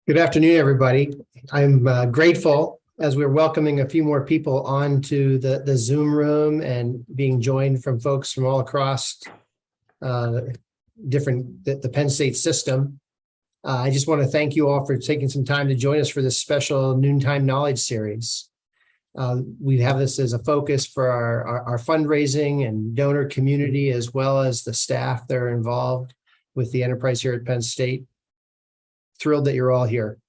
Good afternoon, everybody. I'm grateful as we're welcoming a few more people onto the Zoom room and being joined from folks from all across the Penn State system. I just want to thank you all for taking some time to join us for this special Noontime Knowledge Series. We have this as a focus for our fundraising and donor community, as well as the staff that are involved with the enterprise here at Penn State. Thrilled that you're all here.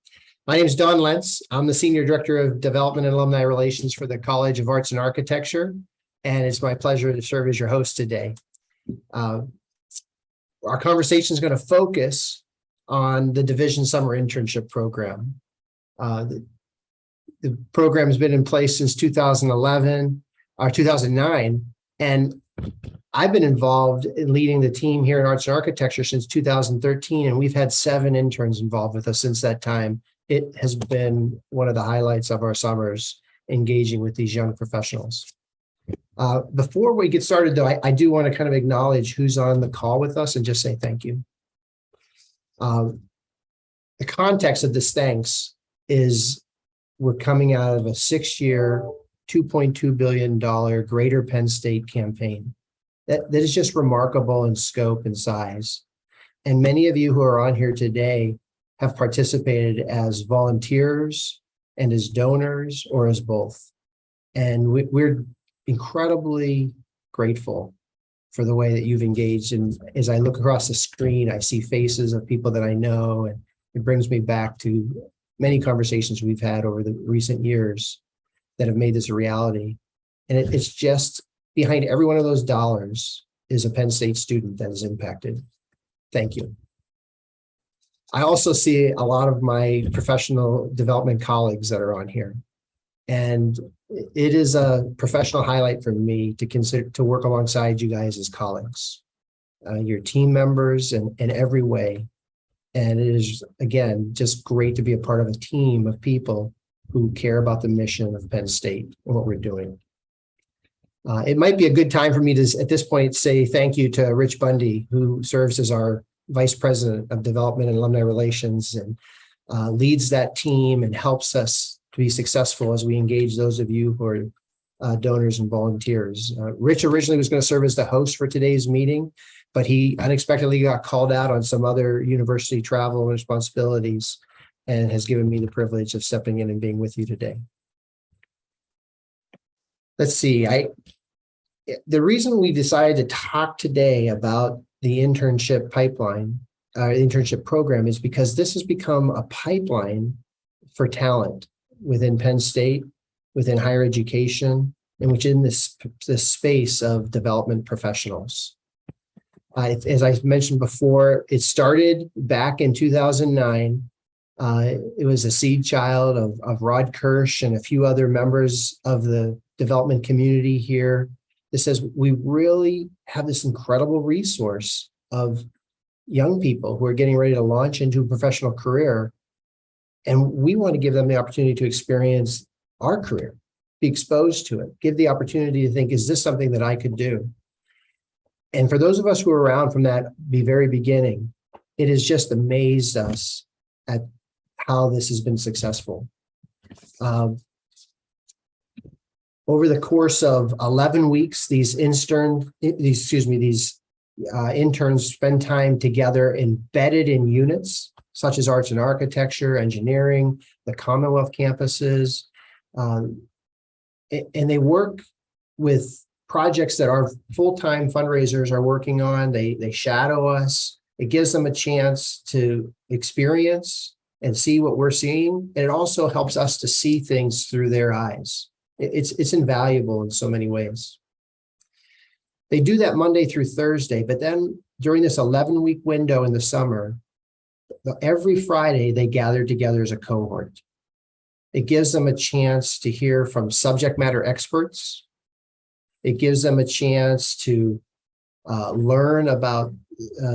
My name is Don Lentz. I'm the Senior Director of Development and Alumni Relations for the College of Arts and Architecture, and it's my pleasure to serve as your host today. Our conversation is going to focus on the Division Summer Internship Program. The program has been in place since 2011 or 2009, and I've been involved in leading the team here in Arts and Architecture since 2013, and we've had 7 interns involved with us since that time. It has been one of the highlights of our summers, engaging with these young professionals. Before we get started, though, I do want to kind of acknowledge who's on the call with us and just say thank you. The context of this thanks is we're coming out of a 6-year, $2.2 billion Greater Penn State campaign. That is just remarkable in scope and size. And many of you who are on here today have participated as volunteers and as donors or as both. And we're incredibly grateful for the way that you've engaged. And as I look across the screen, I see faces of people that I know, and it brings me back to many conversations we've had over the recent years that have made this a reality. And it's just behind every one of those dollars is a Penn State student that is impacted. Thank you. I also see a lot of my professional development colleagues that are on here. And it is a professional highlight for me to consider to work alongside you guys as colleagues, your team members in every way. And it is, again, just great to be a part of a team of people who care about the mission of Penn State and what we're doing. It might be a good time for me to, at this point, say thank you to Rich Bundy, who serves as our Vice President of Development and Alumni Relations and leads that team and helps us to be successful as we engage those of you who are donors and volunteers. Rich originally was going to serve as the host for today's meeting, but he unexpectedly got called out on some other university travel and responsibilities and has given me the privilege of stepping in and being with you today. Let's see. The reason we decided to talk today about the internship pipeline, internship program, is because this has become a pipeline for talent within Penn State, within higher education, and within this space of development professionals. As I mentioned before, it started back in 2009. It was a seed child of Rod Kirsch and a few other members of the development community here. That says we really have this incredible resource of young people who are getting ready to launch into a professional career. And we want to give them the opportunity to experience our career, be exposed to it, give the opportunity to think, is this something that I could do? And for those of us who are around from the very beginning, it has just amazed us at how this has been successful. Over the course of 11 weeks, these interns spend time together embedded in units such as arts and architecture, engineering, the Commonwealth campuses, and they work with projects that our full-time fundraisers are working on. They shadow us. It gives them a chance to experience and see what we're seeing, and it also helps us to see things through their eyes. It's invaluable in so many ways. They do that Monday through Thursday, but then during this 11-week window in the summer, every Friday they gather together as a cohort. It gives them a chance to hear from subject matter experts. It gives them a chance to learn about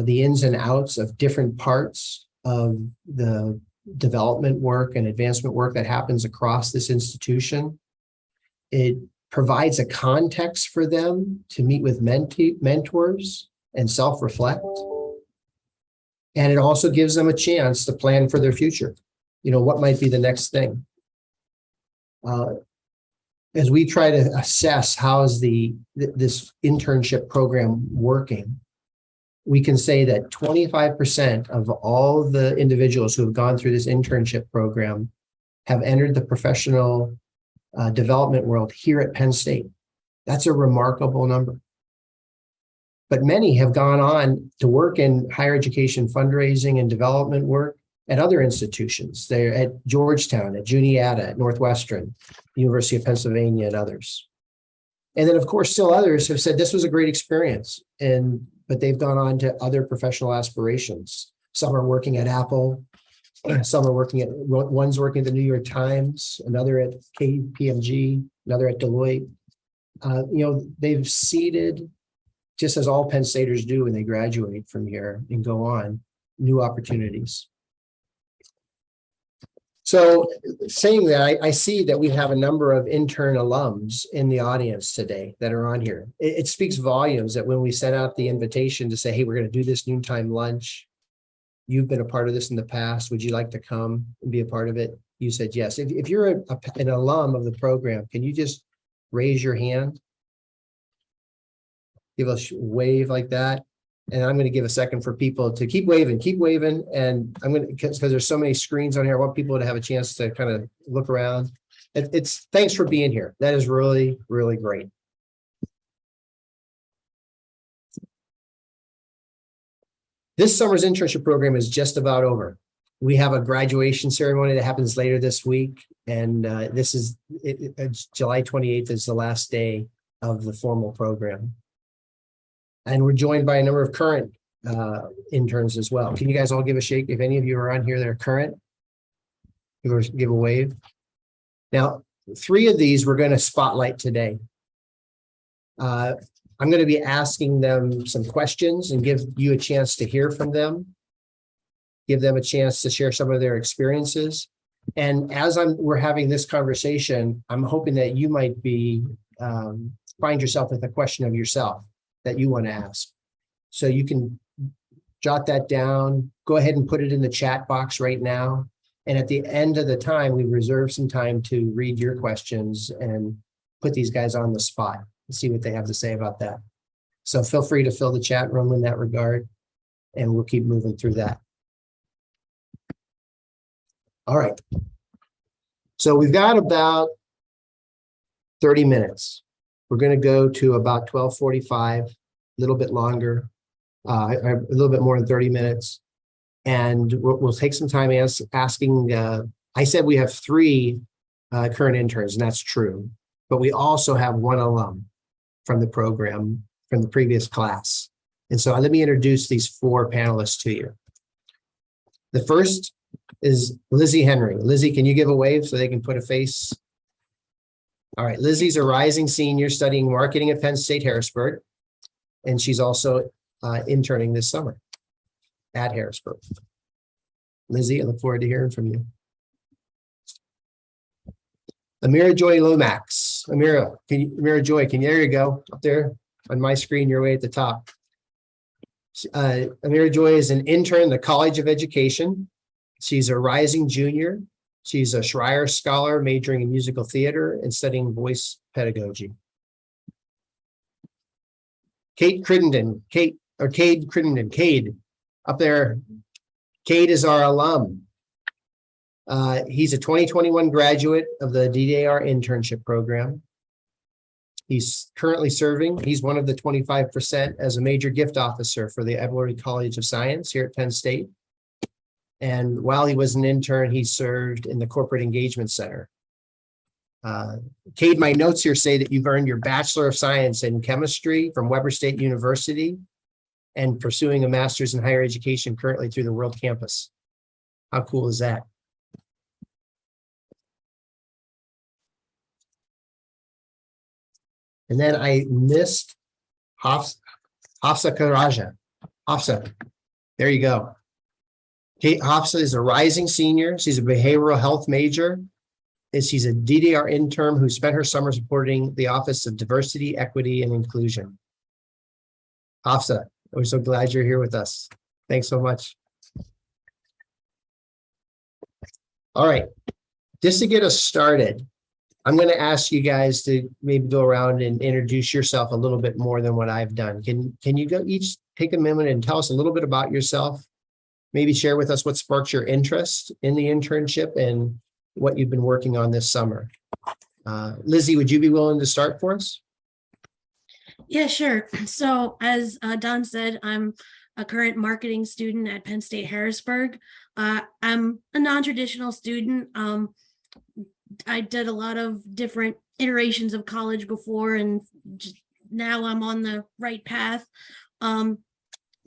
the ins and outs of different parts of the development work and advancement work that happens across this institution. It provides a context for them to meet with mentors and self-reflect. And it also gives them a chance to plan for their future. what might be the next thing? As we try to assess how is this internship program working, we can say that 25% of all the individuals who have gone through this internship program have entered the professional development world here at Penn State. That's a remarkable number. But many have gone on to work in higher education fundraising and development work at other institutions. They're at Georgetown, at Juniata, at Northwestern, University of Pennsylvania, and others. And then, of course, still others have said this was a great experience, but they've gone on to other professional aspirations. Some are working at Apple, some are one's working at the New York Times, another at KPMG, another at Deloitte. They've seeded, just as all Penn Staters do when they graduate from here and go on, new opportunities. So saying that, I see that we have a number of intern alums in the audience today that are on here. It speaks volumes that when we sent out the invitation to say, hey, we're going to do this noontime lunch, you've been a part of this in the past, would you like to come and be a part of it? You said yes. If you're an alum of the program, can you just raise your hand? Give a wave like that. And I'm going to give a second for people to keep waving. And I'm going to, because there's so many screens on here, I want people to have a chance to kind of look around. It's thanks for being here. That is really, really great. This summer's internship program is just about over. We have a graduation ceremony that happens later this week. And July 28th is the last day of the formal program. And we're joined by a number of current interns as well. Can you guys all give a shake? If any of you are on here that are current, give a wave. Now, 3 of these we're going to spotlight today. I'm going to be asking them some questions and give you a chance to hear from them. Give them a chance to share some of their experiences. And as we're having this conversation, I'm hoping that you might find yourself with a question of yourself that you want to ask. So you can jot that down, go ahead and put it in the chat box right now. And at the end of the time, we reserve some time to read your questions and put these guys on the spot and see what they have to say about that. So feel free to fill the chat room in that regard, and we'll keep moving through that. All right. So we've got about 30 minutes. We're going to go to about 12:45, a little bit longer, a little bit more than 30 minutes. And we'll take some time asking. I said we have 3 current interns, and that's true. But we also have 1 alum from the program, from the previous class. And so let me introduce these 4 panelists to you. The first is Lizzie Henry. Lizzie, can you give a wave so they can put a face? All right, Lizzie's a rising senior studying marketing at Penn State Harrisburg, and she's also interning this summer at Harrisburg. Lizzie, I look forward to hearing from you. Amira Joy Lomax. Amira Joy, there you go, up there on my screen, you're way at the top. Amira Joy is an intern in the College of Education. She's a rising junior. She's a Schreier Scholar majoring in musical theater and studying voice pedagogy. Cade Crittenden, up there. Cade is our alum. He's a 2021 graduate of the DDAR internship program. He's currently serving. He's one of the 25% as a major gift officer for the Edwards College of Science here at Penn State. And while he was an intern, he served in the Corporate Engagement Center. Cade, my notes here say that you've earned your Bachelor of Science in Chemistry from Weber State University and pursuing a master's in higher education currently through the World Campus. How cool is that? And then I missed Hafsa Karaja. Hafsa, there you go. Kate Hafsa is a rising senior. She's a behavioral health major. She's a DDR intern who spent her summer supporting the Office of Diversity, Equity, and Inclusion. Hafsa, we're so glad you're here with us. Thanks so much. All right, just to get us started, I'm going to ask you guys to maybe go around and introduce yourself a little bit more than what I've done. Can you go each take a minute and tell us a little bit about yourself? Maybe share with us what sparked your interest in the internship and what you've been working on this summer. Lizzie, would you be willing to start for us? Yeah, sure. So as Don said, I'm a current marketing student at Penn State Harrisburg. I'm a non-traditional student. I did a lot of different iterations of college before, and now I'm on the right path.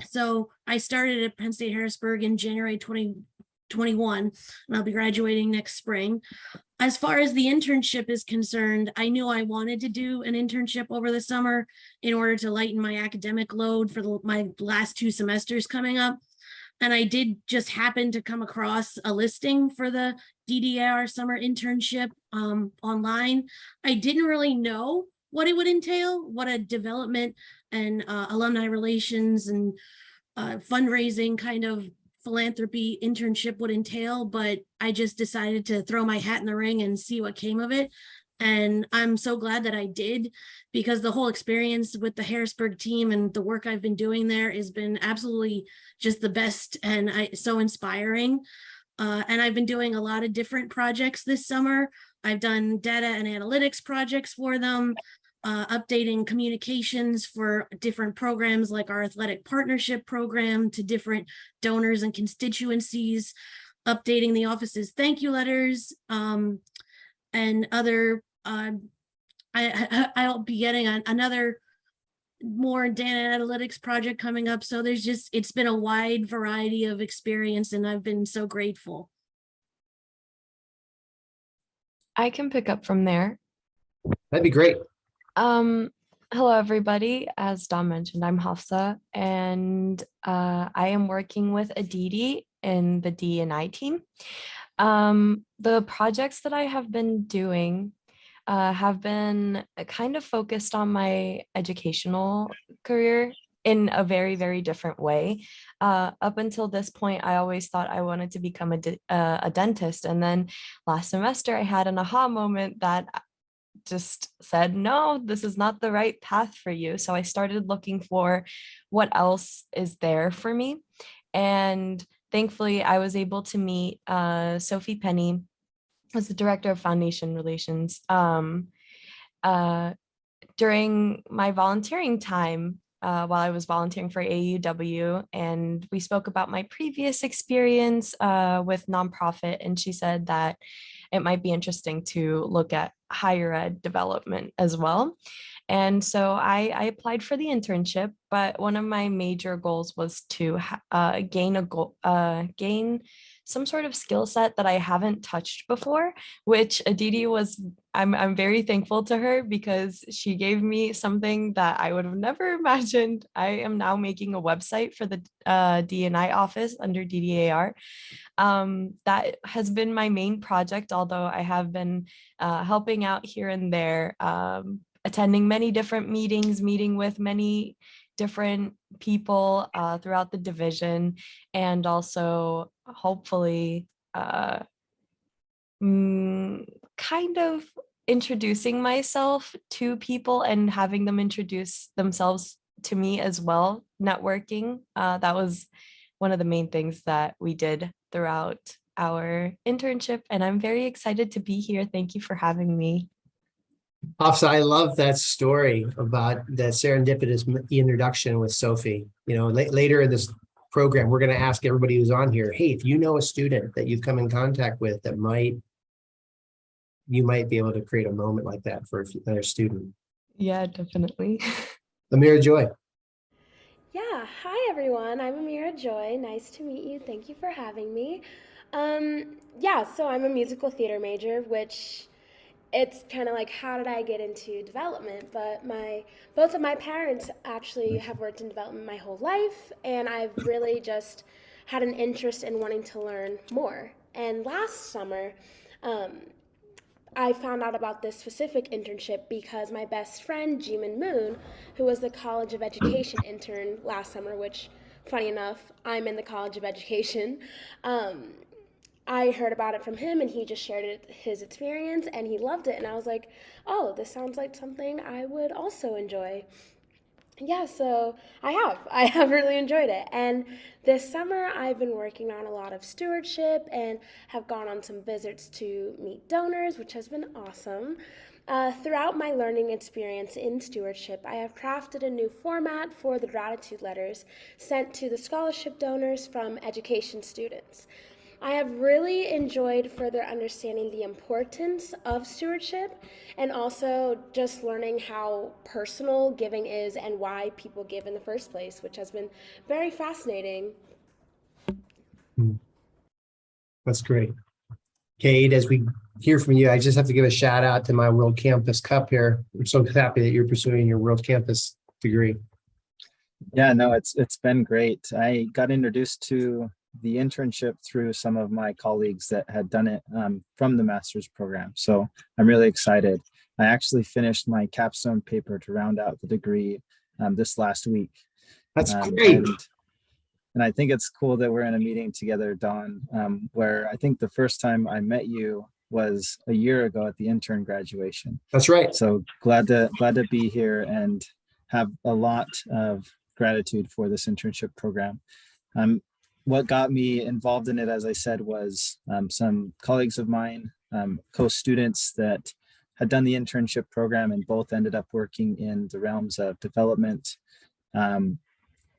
So I started at Penn State Harrisburg in January 2021, and I'll be graduating next spring. As far as the internship is concerned, I knew I wanted to do an internship over the summer in order to lighten my academic load for my last 2 semesters coming up. And I did just happen to come across a listing for the DDAR summer internship online. I didn't really know what it would entail, what a development and alumni relations and fundraising kind of philanthropy internship would entail, but I just decided to throw my hat in the ring and see what came of it. And I'm so glad that I did, because the whole experience with the Harrisburg team and the work I've been doing there has been absolutely just the best and so inspiring. And I've been doing a lot of different projects this summer. I've done data and analytics projects for them, updating communications for different programs like our athletic partnership program to different donors and constituencies, updating the office's thank you letters, and other. I'll be getting another more data analytics project coming up. So it's been a wide variety of experience, and I've been so grateful. I can pick up from there. That'd be great. Hello, everybody. As Dom mentioned, I'm Hafsa, and I am working with Aditi in the D&I team. The projects that I have been doing have been kind of focused on my educational career in a very, very different way. Up until this point, I always thought I wanted to become a dentist. And then last semester, I had an aha moment that just said, no, this is not the right path for you. So I started looking for what else is there for me. And thankfully, I was able to meet Sophie Penny, as the director of foundation relations. During my volunteering time, while I was volunteering for AUW, and we spoke about my previous experience with nonprofit, and she said that it might be interesting to look at higher ed development as well. And so I applied for the internship, but one of my major goals was to gain some sort of skill set that I haven't touched before, which Aditi was, I'm very thankful to her, because she gave me something that I would have never imagined. I am now making a website for the D&I office under DDAR. That has been my main project, although I have been helping out here and there, attending many different meetings, meeting with many different people throughout the division, and also hopefully kind of introducing myself to people and having them introduce themselves to me as well, networking. That was one of the main things that we did throughout our internship, and I'm very excited to be here. Thank you for having me. Hafsa, I love that story about that serendipitous introduction with Sophie. You know, later in this program, we're going to ask everybody who's on here, hey, if you know a student that you've come in contact with that you might be able to create a moment like that for another student. Yeah, definitely. Amira Joy. Yeah, hi everyone. I'm Amira Joy. Nice to meet you. Thank you for having me. So I'm a musical theater major, which it's kind of like, how did I get into development? But both of my parents actually have worked in development my whole life, and I've really just had an interest in wanting to learn more. And last summer, I found out about this specific internship because my best friend, Jimin Moon, who was the College of Education intern last summer, which, funny enough, I'm in the College of Education, I heard about it from him and he just shared his experience and he loved it. And I was like, oh, this sounds like something I would also enjoy. Yeah, so I have really enjoyed it. And this summer I've been working on a lot of stewardship and have gone on some visits to meet donors, which has been awesome. Throughout my learning experience in stewardship, I have crafted a new format for the gratitude letters sent to the scholarship donors from education students. I have really enjoyed further understanding the importance of stewardship and also just learning how personal giving is and why people give in the first place, which has been very fascinating. That's great. Kate, as we hear from you, I just have to give a shout out to my World Campus Cup here. I'm so happy that you're pursuing your World Campus degree. Yeah, no, it's been great. I got introduced to the internship through some of my colleagues that had done it from the master's program. So I'm really excited. I actually finished my capstone paper to round out the degree this last week. That's great. And I think it's cool that we're in a meeting together, Dawn, where I think the first time I met you was a year ago at the intern graduation. That's right. So glad to be here and have a lot of gratitude for this internship program. What got me involved in it, as I said, was some colleagues of mine, co-students that had done the internship program and both ended up working in the realms of development.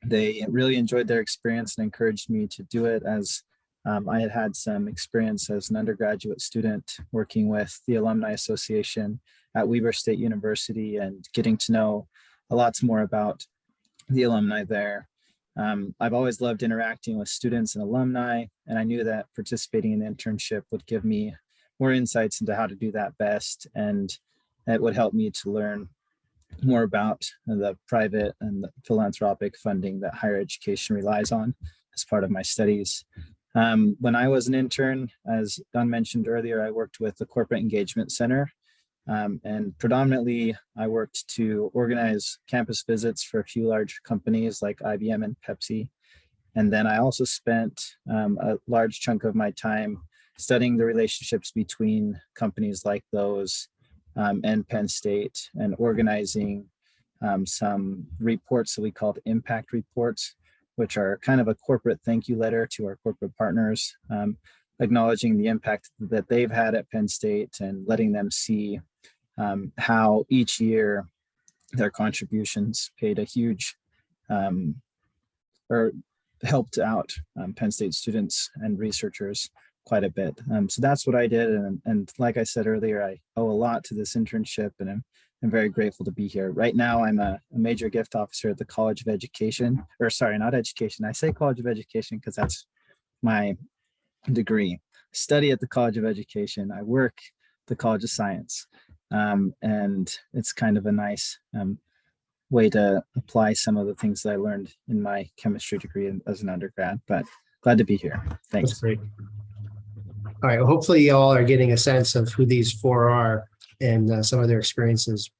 They really enjoyed their experience and encouraged me to do it, as I had had some experience as an undergraduate student working with the Alumni Association at Weber State University and getting to know a lot more about the alumni there. I've always loved interacting with students and alumni, and I knew that participating in the internship would give me more insights into how to do that best, and it would help me to learn more about the private and the philanthropic funding that higher education relies on as part of my studies. When I was an intern, as Don mentioned earlier, I worked with the Corporate Engagement Center. And predominantly, I worked to organize campus visits for a few large companies like IBM and Pepsi. And then I also spent a large chunk of my time studying the relationships between companies like those and Penn State, and organizing some reports that we called impact reports, which are kind of a corporate thank you letter to our corporate partners, acknowledging the impact that they've had at Penn State and letting them see how each year their contributions paid a huge or helped out Penn State students and researchers quite a bit. So that's what I did. And like I said earlier, I owe a lot to this internship, and I'm very grateful to be here. Right now, I'm a major gift officer at the College of Education, or sorry, not education. I say College of Education because that's my degree. I study at the College of Education. I work at the College of Science. And it's kind of a nice way to apply some of the things that I learned in my chemistry degree as an undergrad, but glad to be here. Thanks. That's great. All right. Well, hopefully you all are getting a sense of who these four are and some of their experiences.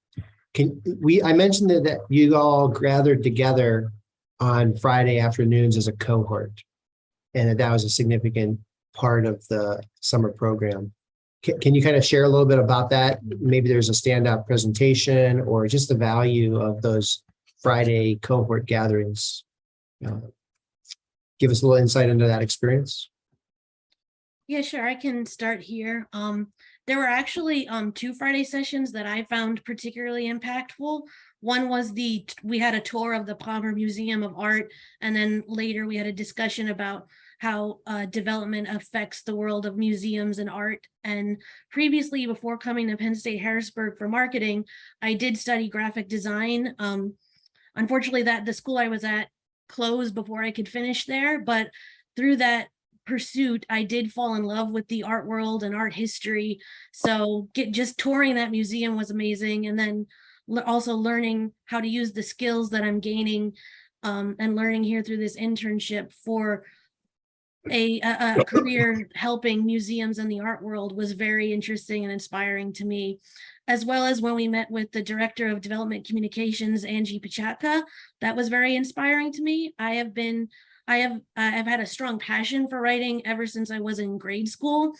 I mentioned that you all gathered together on Friday afternoons as a cohort, and that was a significant part of the summer program. Can you kind of share a little bit about that? Maybe there's a standout presentation or just the value of those Friday cohort gatherings. Give us a little insight into that experience. Yeah, sure. I can start here. There were actually 2 Friday sessions that I found particularly impactful. One was we had a tour of the Palmer Museum of Art, and then later we had a discussion about how development affects the world of museums and art. And previously, before coming to Penn State Harrisburg for marketing, I did study graphic design. Unfortunately, the school I was at closed before I could finish there, but through that pursuit, I did fall in love with the art world and art history. So just touring that museum was amazing. And then also learning how to use the skills that I'm gaining and learning here through this internship for a career helping museums and the art world was very interesting and inspiring to me, as well as when we met with the Director of Development Communications, Angie Pachatka. That was very inspiring to me. I have been I've had a strong passion for writing ever since I was in grade school.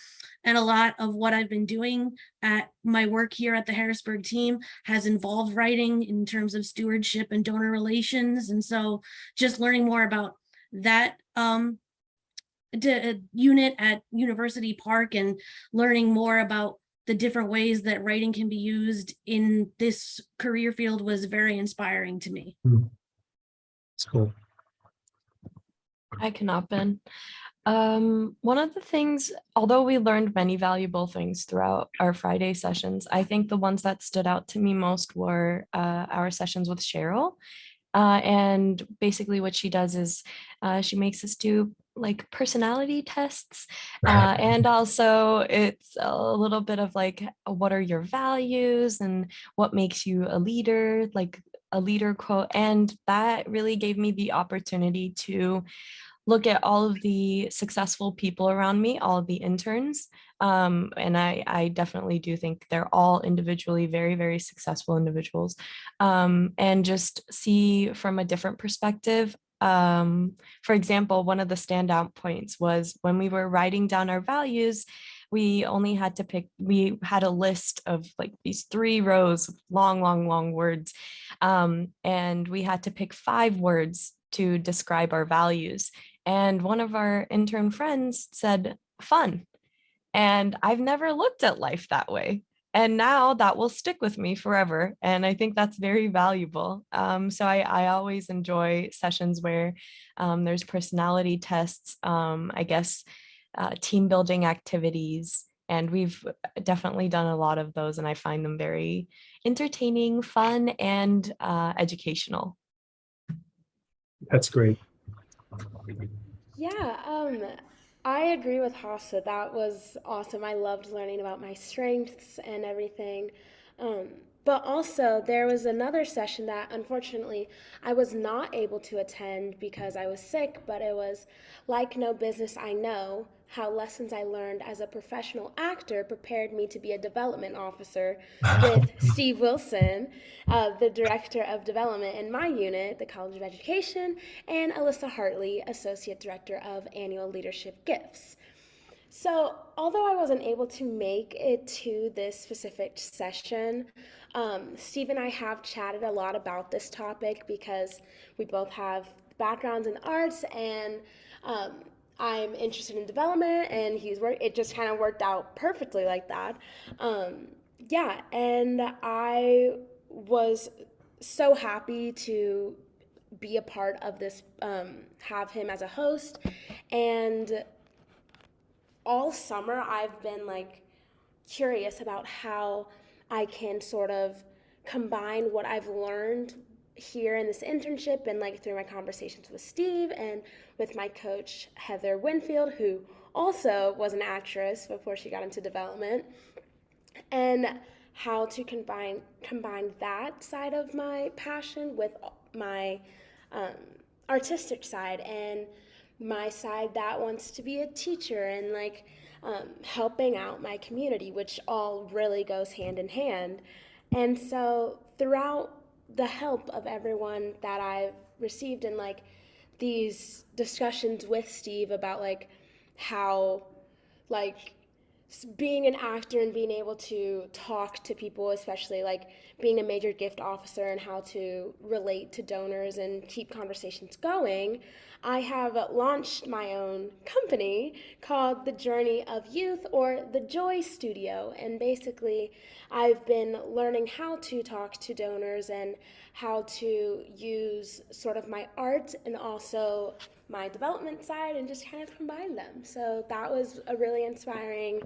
And a lot of what I've been doing at my work here at the Harrisburg team has involved writing in terms of stewardship and donor relations. And so just learning more about that unit at University Park and learning more about the different ways that writing can be used in this career field was very inspiring to me. It's cool. I can hop in. One of the things, although we learned many valuable things throughout our Friday sessions, I think the ones that stood out to me most were our sessions with Cheryl. And basically what she does is she makes us do like personality tests. And also it's a little bit of like, what are your values and what makes you a leader, like a leader quote. And that really gave me the opportunity to look at all of the successful people around me, all of the interns. And I definitely do think they're all individually very, very successful individuals. And just see from a different perspective. For example, one of the standout points was when we were writing down our values, we only had to pick, we had a list of like these 3 rows of long words. And we had to pick 5 words to describe our values. And one of our intern friends said, fun. And I've never looked at life that way. And now that will stick with me forever. And I think that's very valuable. So I always enjoy sessions where there's personality tests, I guess, team building activities. And we've definitely done a lot of those. And I find them very entertaining, fun, and educational. That's great. Yeah, I agree with Hafsa. That was awesome. I loved learning about my strengths and everything. But also, there was another session that unfortunately I was not able to attend because I was sick, but it was Like No Business I Know, how lessons I learned as a professional actor prepared me to be a development officer with Steve Wilson, the director of development in my unit, the College of Education, and Alyssa Hartley, associate director of annual leadership gifts. So, although I wasn't able to make it to this specific session, Steve and I have chatted a lot about this topic because we both have backgrounds in the arts, and I'm interested in development, and it just kind of worked out perfectly like that. Yeah, and I was so happy to be a part of this, have him as a host, and all summer I've been like curious about how I can sort of combine what I've learned here in this internship and like through my conversations with Steve and with my coach Heather Winfield, who also was an actress before she got into development, and how to combine that side of my passion with my artistic side and my side that wants to be a teacher and like helping out my community, which all really goes hand in hand. And so throughout the help of everyone that I've received and like these discussions with Steve about like how like being an actor and being able to talk to people, especially like being a major gift officer and how to relate to donors and keep conversations going, I have launched my own company called The Journey of Youth, or The Joy Studio. And basically, I've been learning how to talk to donors and how to use sort of my art and also my development side and just kind of combine them. So that was a really inspiring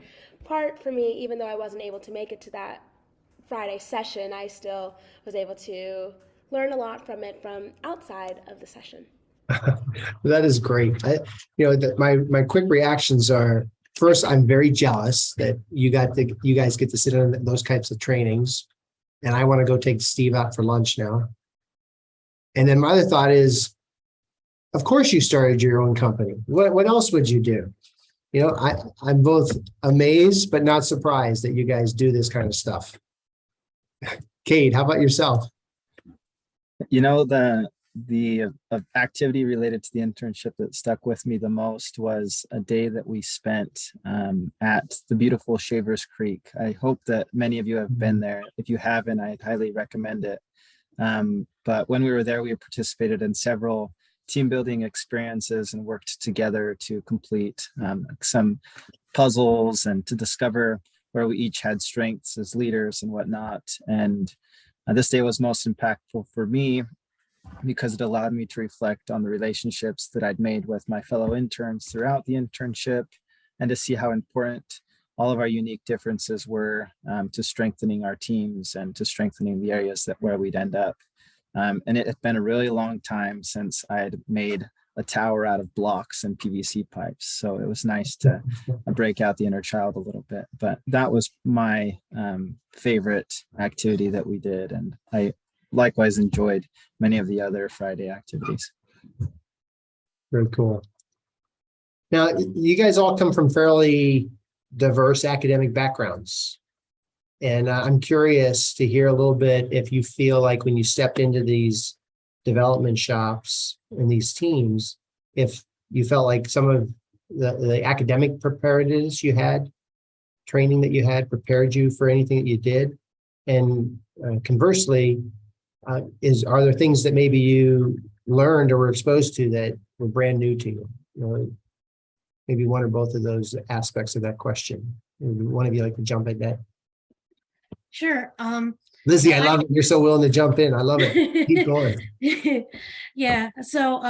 part for me. Even though I wasn't able to make it to that Friday session, I still was able to learn a lot from it from outside of the session. That is great. My quick reactions are, first, I'm very jealous that you guys get to sit on those types of trainings, and I want to go take Steve out for lunch now. And then my other thought is, of course you started your own company. What else would you do? I'm both amazed but not surprised that you guys do this kind of stuff. Kate, how about yourself? the activity related to the internship that stuck with me the most was a day that we spent at the beautiful Shavers Creek. I hope that many of you have been there. If you haven't, I highly recommend it. But when we were there, we participated in several team building experiences and worked together to complete some puzzles and to discover where we each had strengths as leaders and whatnot. And this day was most impactful for me because it allowed me to reflect on the relationships that I'd made with my fellow interns throughout the internship and to see how important all of our unique differences were to strengthening our teams and to strengthening the areas where we'd end up. And it had been a really long time since I had made a tower out of blocks and PVC pipes. So it was nice to break out the inner child a little bit. But that was my favorite activity that we did. And I likewise enjoyed many of the other Friday activities. Very cool. Now, you guys all come from fairly diverse academic backgrounds. And I'm curious to hear a little bit if you feel like when you stepped into these development shops and these teams, if you felt like some of the academic preparedness you had, training that you had prepared you for anything that you did. And conversely, are there things that maybe you learned or were exposed to that were brand new to you? You know, maybe one or both of those aspects of that question. Maybe one of you like to jump at that. Sure. Lizzie, I love it. You're so willing to jump in. I love it. Keep going. Yeah. So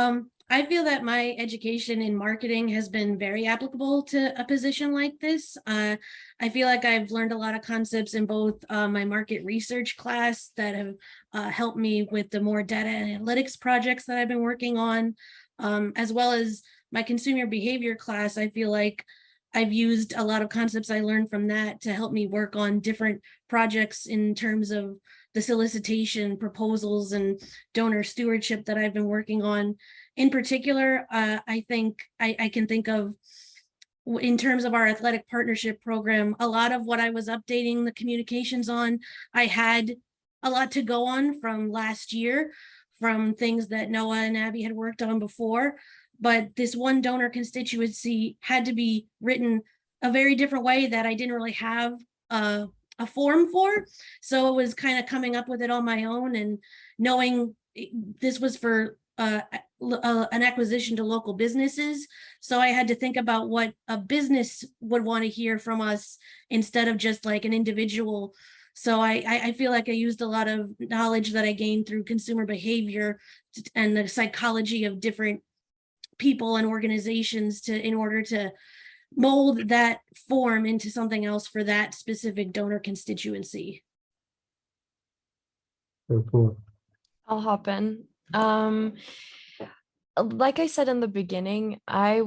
I feel that my education in marketing has been very applicable to a position like this. I feel like I've learned a lot of concepts in both my market research class that have helped me with the more data analytics projects that I've been working on, as well as my consumer behavior class. I feel like I've used a lot of concepts I learned from that to help me work on different projects in terms of the solicitation, proposals, and donor stewardship that I've been working on. In particular, I think I can think of, in terms of our athletic partnership program, a lot of what I was updating the communications on, I had a lot to go on from last year, from things that Noah and Abby had worked on before. But this one donor constituency had to be written a very different way that I didn't really have a form for. So it was kind of coming up with it on my own, and knowing this was for an acquisition to local businesses. So I had to think about what a business would want to hear from us instead of just like an individual. So I feel like I used a lot of knowledge that I gained through consumer behavior and the psychology of different people and organizations in order to mold that form into something else for that specific donor constituency. Very cool. I'll hop in. Like I said in the beginning, I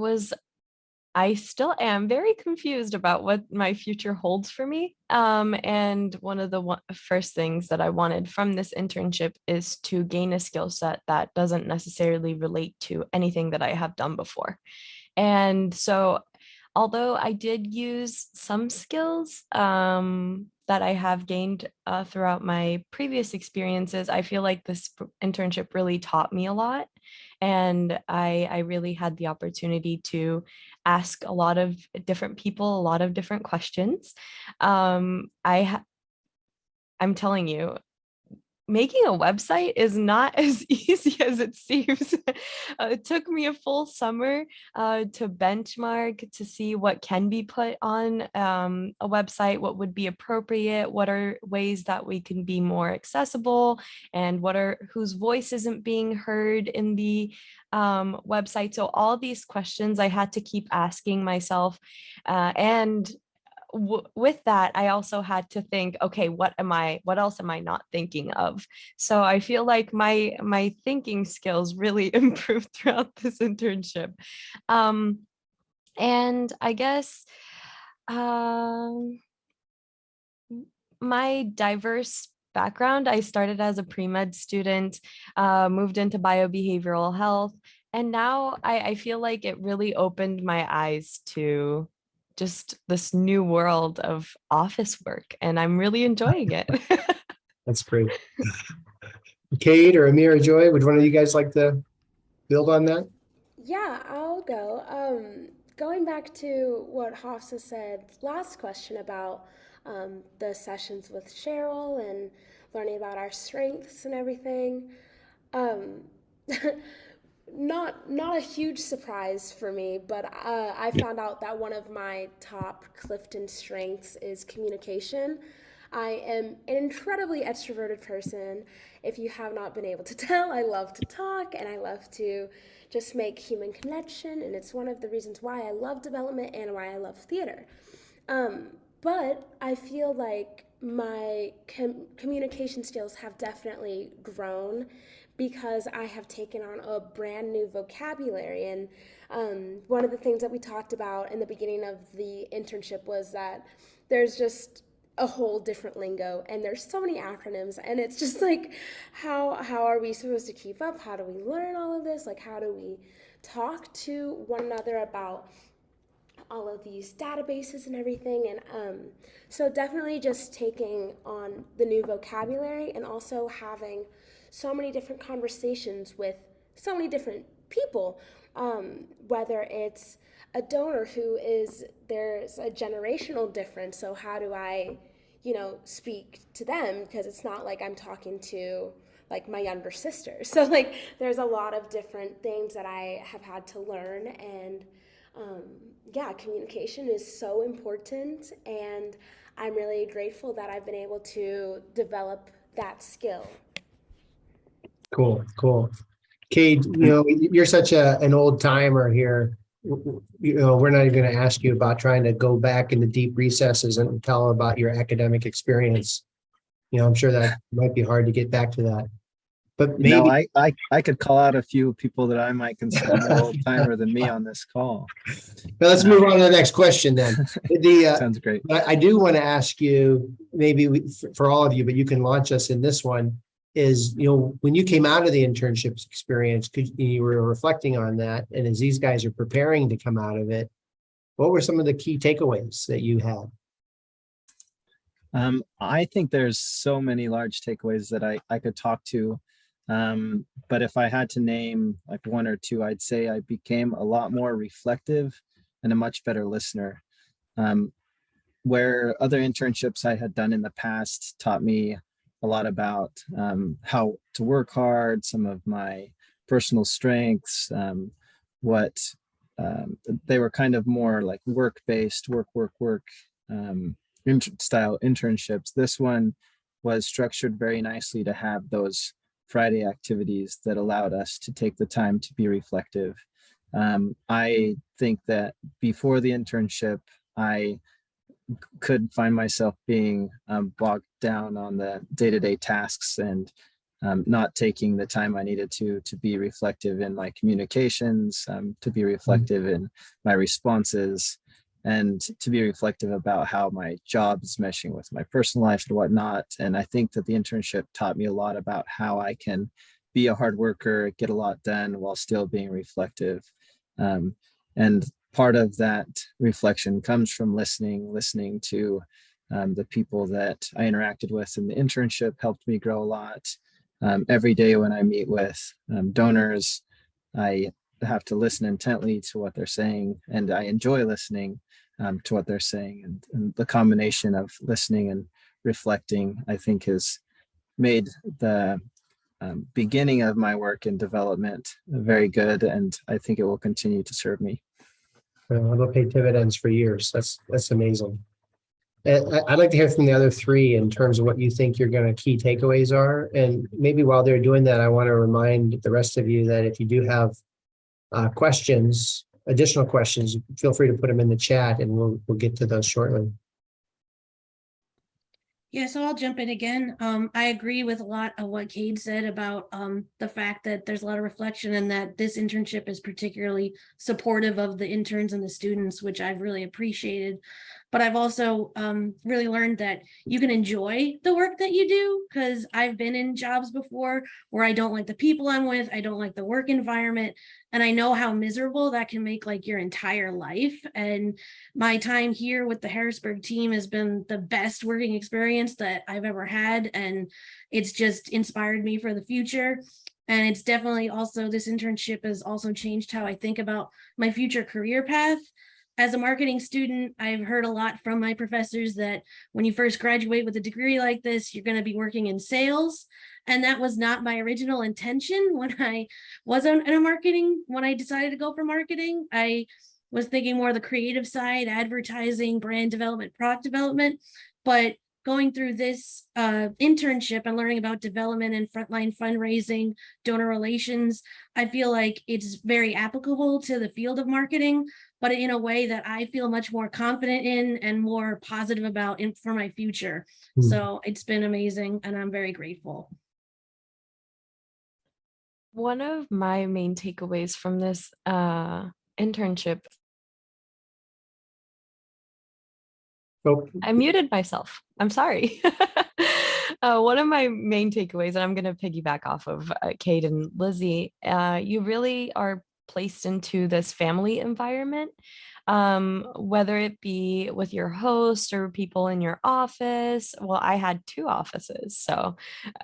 still am very confused about what my future holds for me. And one of the first things that I wanted from this internship is to gain a skill set that doesn't necessarily relate to anything that I have done before. And so, although I did use some skills that I have gained throughout my previous experiences, I feel like this internship really taught me a lot. And I really had the opportunity to ask a lot of different people, a lot of different questions. I'm telling you, making a website is not as easy as it seems. It took me a full summer to benchmark, to see what can be put on a website, what would be appropriate, what are ways that we can be more accessible, and whose voice isn't being heard in the website. So all these questions I had to keep asking myself, and with that, I also had to think, okay, what else am I not thinking of? So I feel like my thinking skills really improved throughout this internship. And I guess my diverse background, I started as a pre-med student, moved into biobehavioral health, and now I feel like it really opened my eyes to just this new world of office work, and I'm really enjoying it. That's great. Kate or Amir or Joy, would one of you guys like to build on that? Yeah, I'll go. Going back to what Hafsa said last question about the sessions with Cheryl and learning about our strengths and everything. Um, not a huge surprise for me, but I found out that one of my top Clifton strengths is communication. I am an incredibly extroverted person. If you have not been able to tell, I love to talk and I love to just make human connection, and it's one of the reasons why I love development and why I love theater. Um, but I feel like my communication skills have definitely grown because I have taken on a brand new vocabulary. And one of the things that we talked about in the beginning of the internship was that there's just a whole different lingo and there's so many acronyms, and it's just like how are we supposed to keep up? How do we learn all of this? Like, how do we talk to one another about all of these databases and everything? And so definitely just taking on the new vocabulary and also having so many different conversations with so many different people, whether it's a donor who is, there's a generational difference, so how do I, speak to them, because it's not like I'm talking to like my younger sister. So like there's a lot of different things that I have had to learn. And yeah, communication is so important, and I'm really grateful that I've been able to develop that skill. Cool, cool. Kate, you're such an old timer here. We're not even going to ask you about trying to go back in the deep recesses and tell about your academic experience. I'm sure that might be hard to get back to that. But maybe No, I could call out a few people that I might consider more old timer than me on this call. But let's move on to the next question then. Sounds great. I do want to ask you, maybe for all of you, but you can launch us in this one, is, when you came out of the internship experience, you were reflecting on that, and as these guys are preparing to come out of it, what were some of the key takeaways that you had? I think there's so many large takeaways that I could talk to. But if I had to name like one or two, I'd say I became a lot more reflective and a much better listener. Where other internships I had done in the past taught me a lot about how to work hard, some of my personal strengths, what they were kind of more like work-based, work style internships. This one was structured very nicely to have those Friday activities that allowed us to take the time to be reflective. I think that before the internship, I could find myself being bogged down on the day-to-day tasks and not taking the time I needed to be reflective in my communications, to be reflective in my responses, and to be reflective about how my job is meshing with my personal life and whatnot. And I think that the internship taught me a lot about how I can be a hard worker, get a lot done while still being reflective. And part of that reflection comes from listening to the people that I interacted with in the internship helped me grow a lot. Every day when I meet with donors, I have to listen intently to what they're saying, and I enjoy listening to what they're saying. And the combination of listening and reflecting, I think, has made the beginning of my work in development very good, and I think it will continue to serve me. It'll pay dividends for years. That's amazing. I'd like to hear from the other three in terms of what you think your key takeaways are. And maybe while they're doing that, I want to remind the rest of you that if you do have questions, additional questions, feel free to put them in the chat and we'll get to those shortly. Yeah, so I'll jump in again. I agree with a lot of what Cade said about the fact that there's a lot of reflection and that this internship is particularly supportive of the interns and the students, which I've really appreciated. but I've also really learned that you can enjoy the work that you do, because I've been in jobs before where I don't like the people I'm with, I don't like the work environment, and I know how miserable that can make like your entire life. And my time here with the Harrisburg team has been the best working experience that I've ever had, and it's just inspired me for the future. And it's definitely also, this internship has also changed how I think about my future career path. As a marketing student, I've heard a lot from my professors that when you first graduate with a degree like this, you're going to be working in sales. And that was not my original intention when I was in a marketing, when I decided to go for marketing. I was thinking more the creative side, advertising, brand development, product development. But going through this internship and learning about development and frontline fundraising, donor relations, I feel like it's very applicable to the field of marketing, but in a way that I feel much more confident in and more positive about for my future. So it's been amazing, and I'm very grateful. One of my main takeaways from this internship, Oh, I muted myself. I'm sorry. One of my main takeaways, and I'm going to piggyback off of Kate and Lizzie, you really are placed into this family environment, whether it be with your host or people in your office. Well, I had 2 offices, so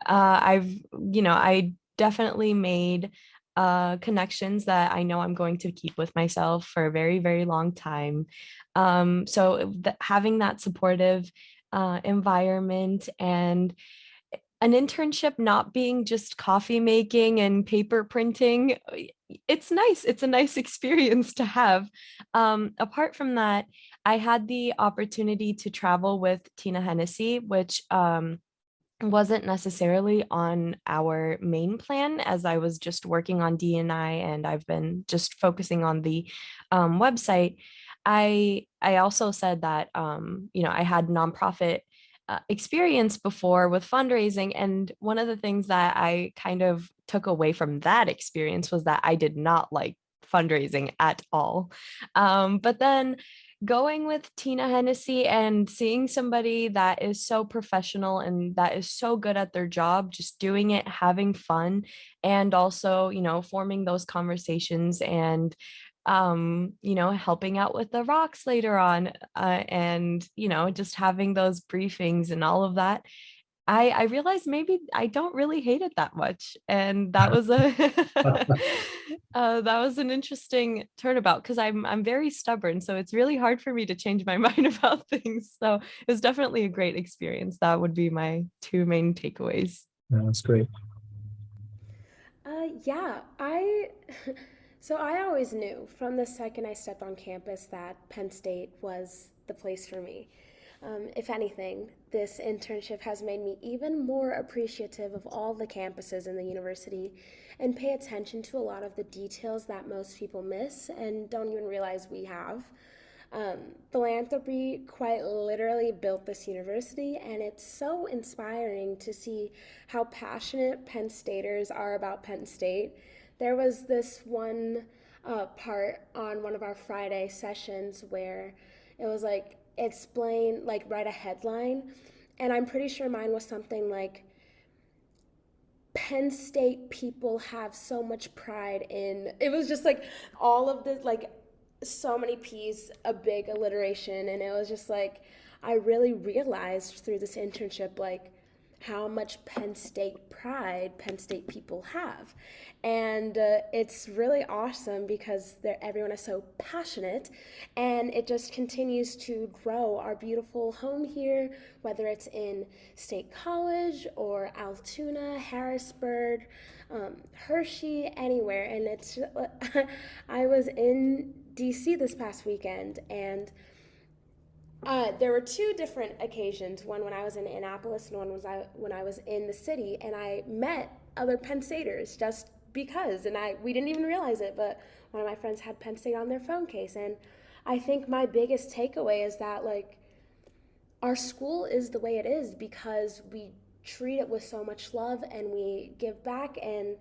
I definitely made connections that I know I'm going to keep with myself for a very, very long time. So having that supportive environment, and an internship not being just coffee making and paper printing, it's nice. It's a nice experience to have. Apart from that, I had the opportunity to travel with Tina Hennessy, which wasn't necessarily on our main plan, as I was just working on D&I and I've been just focusing on the website. I also said that I had nonprofit experience before with fundraising, and one of the things that I kind of took away from that experience was that I did not like fundraising at all. But then going with Tina Hennessy and seeing somebody that is so professional and that is so good at their job, just doing it, having fun, and also, forming those conversations and helping out with the rocks later on, and just having those briefings and all of that. I realized maybe I don't really hate it that much, and that was a that was an interesting turnabout, because I'm very stubborn, so it's really hard for me to change my mind about things. So it was definitely a great experience. That would be my 2 main takeaways. that's great. Yeah, so I always knew from the second I stepped on campus that Penn State was the place for me. If anything, this internship has made me even more appreciative of all the campuses in the university and pay attention to a lot of the details that most people miss and don't even realize we have. Philanthropy quite literally built this university, and it's so inspiring to see how passionate Penn Staters are about Penn State. There was this one part on one of our Friday sessions where it was like, explain, like write a headline, and I'm pretty sure mine was something like, Penn State people have so much pride in, it was just like all of this, like so many P's, a big alliteration, and it was just like, I really realized through this internship like how much Penn State pride Penn State people have. And it's really awesome because everyone is so passionate, and it just continues to grow our beautiful home here, whether it's in State College or Altoona, Harrisburg, Hershey, anywhere. And it's I was in DC this past weekend, and there were 2 different occasions, one when I was in Annapolis and one was when I was in the city, and I met other Penn Staters just because, and we didn't even realize it, but one of my friends had Penn State on their phone case. And I think my biggest takeaway is that like our school is the way it is because we treat it with so much love and we give back, and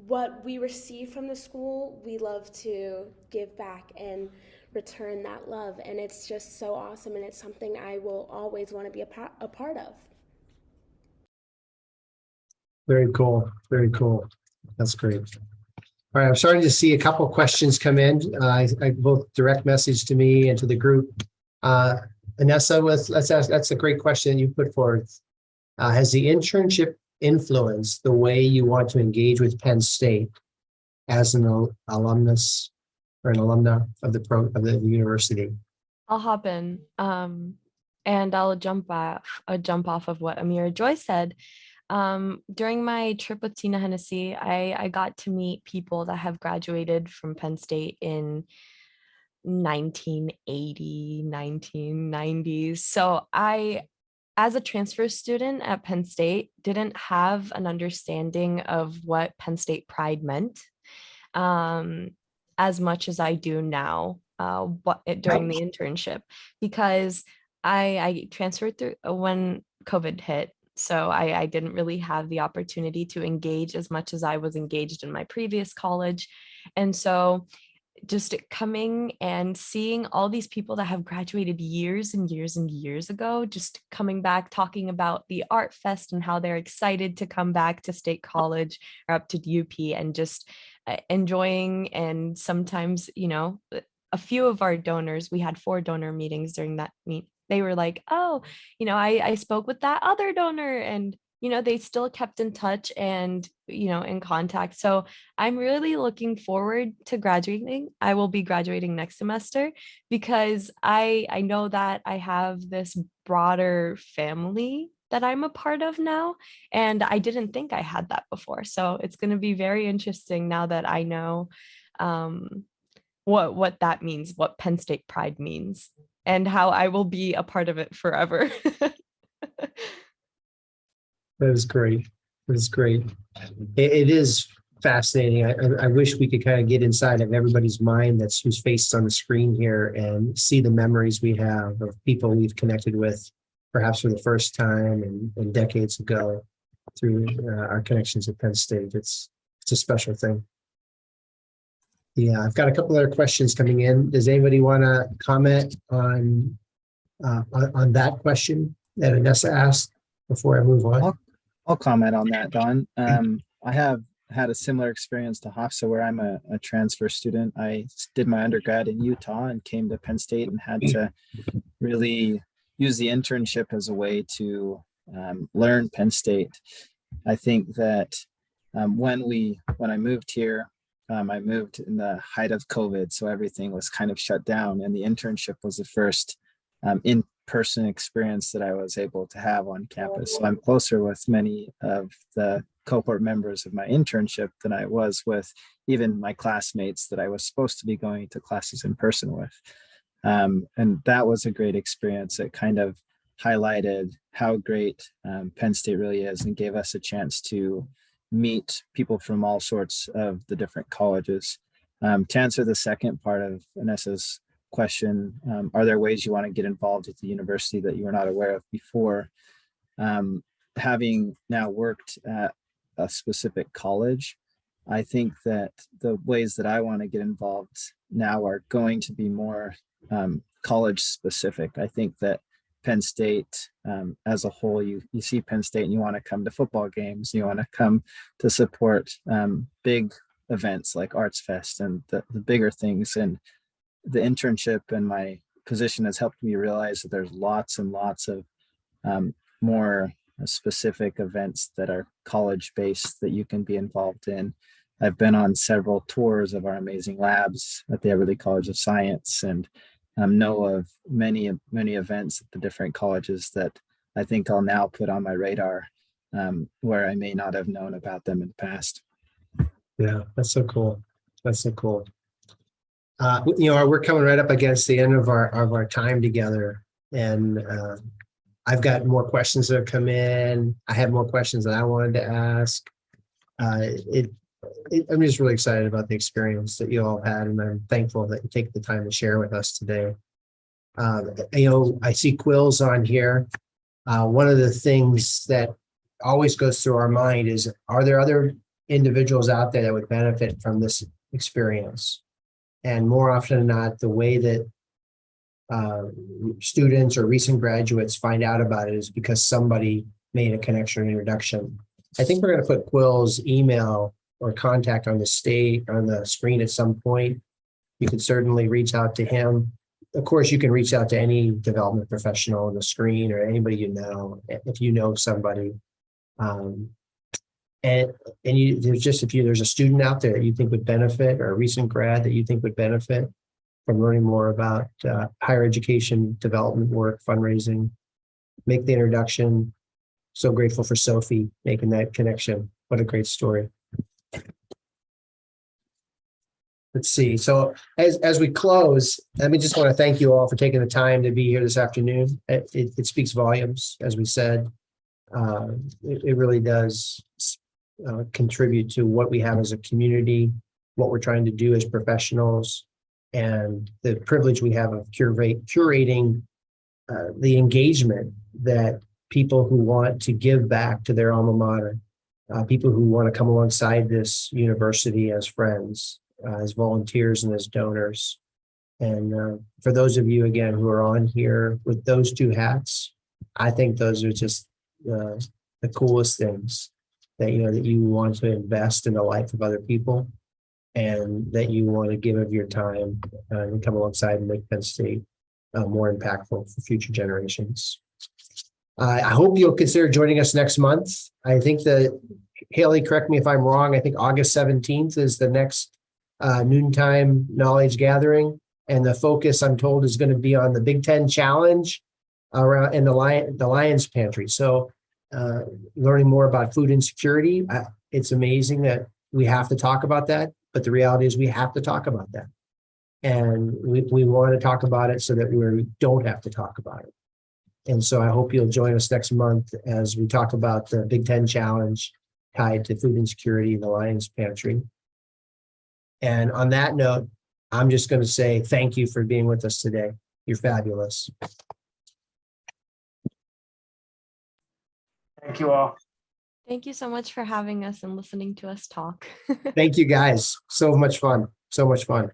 what we receive from the school we love to give back. And return that love. And it's just so awesome, and it's something I will always want to be a part of. Very cool. Very cool. That's great. All right, I'm starting to see a couple of questions come in. I both direct message to me and to the group. Anessa, let's ask. That's a great question you put forth. Has the internship influenced the way you want to engage with Penn State as an alumnus or an alumna of the university? I'll hop in, and I'll jump off of what Amira Joy said. During my trip with Tina Hennessy, I got to meet people that have graduated from Penn State in 1980, 1990s. So I, as a transfer student at Penn State, didn't have an understanding of what Penn State Pride meant, as much as I do now, during the internship, because I transferred through when COVID hit. So I didn't really have the opportunity to engage as much as I was engaged in my previous college. And so just coming and seeing all these people that have graduated years and years and years ago, just coming back, talking about the Art Fest and how they're excited to come back to State College or up to UP, and just enjoying. And sometimes, a few of our donors, we had 4 donor meetings during that meet. They were like, oh, I spoke with that other donor, and they still kept in touch and, in contact. So I'm really looking forward to graduating. I will be graduating next semester, because I know that I have this broader family that I'm a part of now. And I didn't think I had that before. So it's going to be very interesting now that I know what that means, what Penn State Pride means, and how I will be a part of it forever. That is great. That is great. It is fascinating. I wish we could kind of get inside of everybody's mind whose face is on the screen here and see the memories we have of people we've connected with, perhaps for the first time and decades ago through our connections at Penn State. It's a special thing. Yeah, I've got a couple other questions coming in. Does anybody want to comment on that question that Anessa asked before I move on? I'll comment on that, Don. I have had a similar experience to Hafsa, where I'm a transfer student. I did my undergrad in Utah and came to Penn State and had to really use the internship as a way to learn Penn State. I think that when I moved here, I moved in the height of COVID, so everything was kind of shut down, and the internship was the first in-person experience that I was able to have on campus. So I'm closer with many of the cohort members of my internship than I was with even my classmates that I was supposed to be going to classes in person with. And that was a great experience. It kind of highlighted how great Penn State really is, and gave us a chance to meet people from all sorts of the different colleges. To answer the second part of Vanessa's question, are there ways you want to get involved with the university that you were not aware of before? Having now worked at a specific college, I think that the ways that I want to get involved now are going to be more college specific. I think that Penn State as a whole, you see Penn State and you want to come to football games, you want to come to support big events like Arts Fest and the bigger things. And the internship and my position has helped me realize that there's lots and lots of more specific events that are college based that you can be involved in. I've been on several tours of our amazing labs at the Everly College of Science, and know of many events at the different colleges that I think I'll now put on my radar, where I may not have known about them in the past. Yeah, that's so cool. That's so cool. We're coming right up against the end of our time together, and I've got more questions that have come in. I have more questions that I wanted to ask. I'm just really excited about the experience that you all had, and I'm thankful that you take the time to share with us today. I see Quills on here. One of the things that always goes through our mind is, are there other individuals out there that would benefit from this experience? And more often than not, the way that students or recent graduates find out about it is because somebody made a connection or introduction. I think we're going to put Quill's email or contact on the screen at some point. You could certainly reach out to him. Of course, you can reach out to any development professional on the screen or anybody you know, if you know somebody. And there's a student out there that you think would benefit, or a recent grad that you think would benefit from learning more about higher education development work, fundraising, make the introduction. So grateful for Sophie making that connection. What a great story. Let's see. So as we close, let me just want to thank you all for taking the time to be here this afternoon. It speaks volumes, as we said. It really does contribute to what we have as a community, what we're trying to do as professionals, and the privilege we have of curating the engagement that people who want to give back to their alma mater, people who want to come alongside this university as friends, as volunteers and as donors. And for those of you, again, who are on here with those two hats, I think those are just the coolest things, that you want to invest in the life of other people, and that you want to give of your time and come alongside and make Penn State more impactful for future generations. I hope you'll consider joining us next month. I think that, Haley, correct me if I'm wrong, I think August 17th is the next Noontime knowledge gathering. And the focus, I'm told, is going to be on the Big Ten Challenge around in the Lions Pantry. So learning more about food insecurity. It's amazing that we have to talk about that, but the reality is we have to talk about that. And we want to talk about it so that we don't have to talk about it. And so I hope you'll join us next month as we talk about the Big Ten Challenge tied to food insecurity in the Lions Pantry. And on that note, I'm just going to say thank you for being with us today. You're fabulous. Thank you all. Thank you so much for having us and listening to us talk. Thank you, guys. So much fun. So much fun.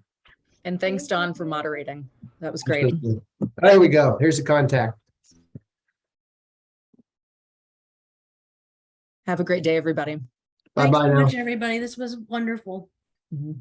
And thanks, Dawn, for moderating. That was great. Absolutely. There we go. Here's the contact. Have a great day, everybody. Bye-bye Thanks so now. much, everybody. This was wonderful. Mhm.